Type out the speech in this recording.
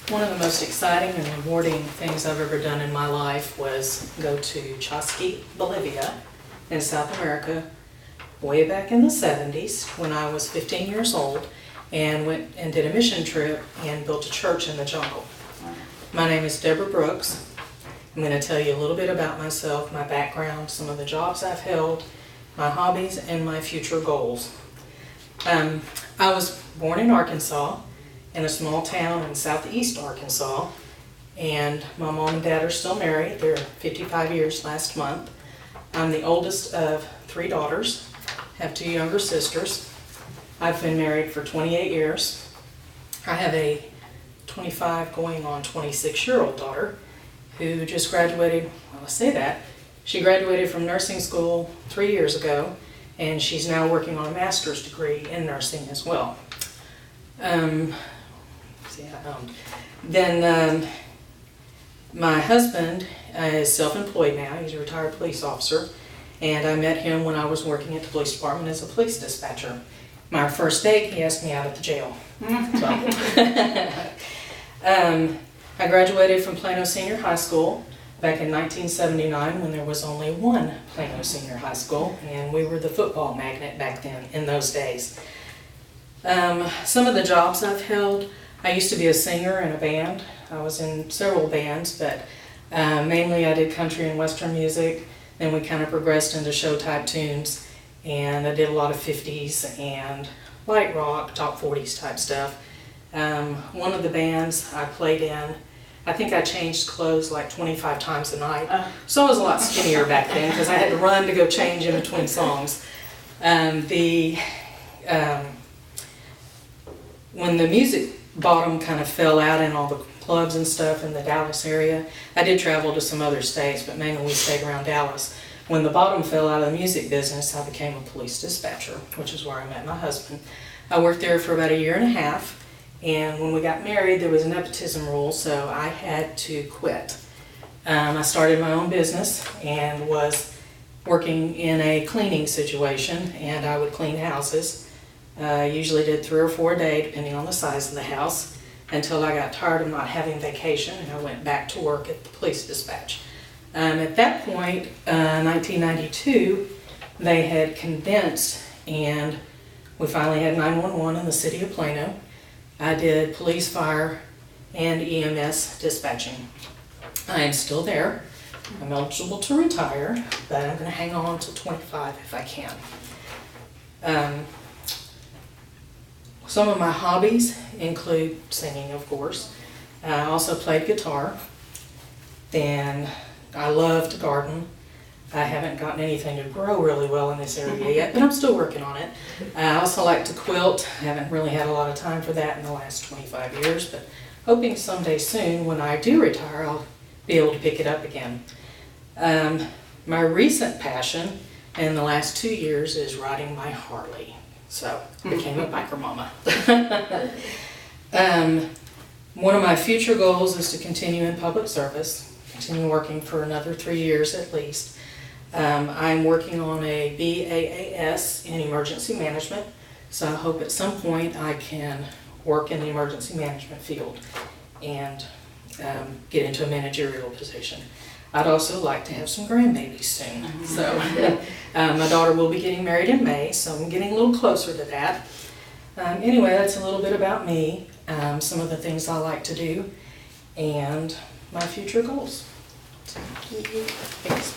One of the most exciting and rewarding things I've ever done in my life was go to Spch, Bolivia in South America way back in the 70s when I was 15 years old and went and did a mission trip and built a church in the jungle. My name is Deborah Brooks. I'm going to tell you a little bit about myself, my background, some of the jobs I've held, my hobbies, and my future goals. I was born in Arkansas, in a small town in southeast Arkansas, and my mom and dad are still married. They're 55 years last month. I'm the oldest of 3 daughters, have 2 younger sisters. I've been married for 28 years. I have a 25 going on 26-year-old daughter who just graduated, well, I say that, she graduated from nursing school 3 years ago, and she's now working on a master's degree in nursing as well. My husband is self-employed now. He's a retired police officer, and I met him when I was working at the police department as a police dispatcher. My first date, he asked me out at the jail. I graduated from Plano Senior High School back in 1979 when there was only one Plano Senior High School, and we were the football magnet back then in those days. Some of the jobs I've held, I used to be a singer in a band. I was in several bands, but mainly I did country and western music. Then we kind of progressed into show type tunes, and I did a lot of 50s and light rock, top 40s type stuff. One of the bands I played in, I think I changed clothes like 25 times a night. So I was a lot skinnier back then because I had to run to go change in between songs. When the music bottom kind of fell out in all the clubs and stuff in the Dallas area, I did travel to some other states, but mainly we stayed around Dallas. When the bottom fell out of the music business, I became a police dispatcher, which is where I met my husband. I worked there for about 1.5 years, and when we got married, there was a nepotism rule, so I had to quit. I started my own business and was working in a cleaning situation, and I would clean houses. Usually did 3 or 4 a day, depending on the size of the house, until I got tired of not having vacation, and I went back to work at the police dispatch. At that point, 1992, they had condensed, and we finally had 911 in the city of Plano. I did police, fire, and EMS dispatching. I am still there. I'm eligible to retire, but I'm going to hang on till 25 if I can. Some of my hobbies include singing, of course. I also played guitar, and I love to garden. I haven't gotten anything to grow really well in this area yet, but I'm still working on it. I also like to quilt. I haven't really had a lot of time for that in the last 25 years, but hoping someday soon when I do retire, I'll be able to pick it up again. My recent passion in the last 2 years is riding my Harley. So I became a biker mama. One of my future goals is to continue in public service, continue working for another 3 years at least. I'm working on a BAAS in emergency management, so I hope at some point I can work in the emergency management field and get into a managerial position. I'd also like to have some grandbabies soon. So my daughter will be getting married in May, so I'm getting a little closer to that. Anyway, that's a little bit about me, some of the things I like to do, and my future goals. Thanks.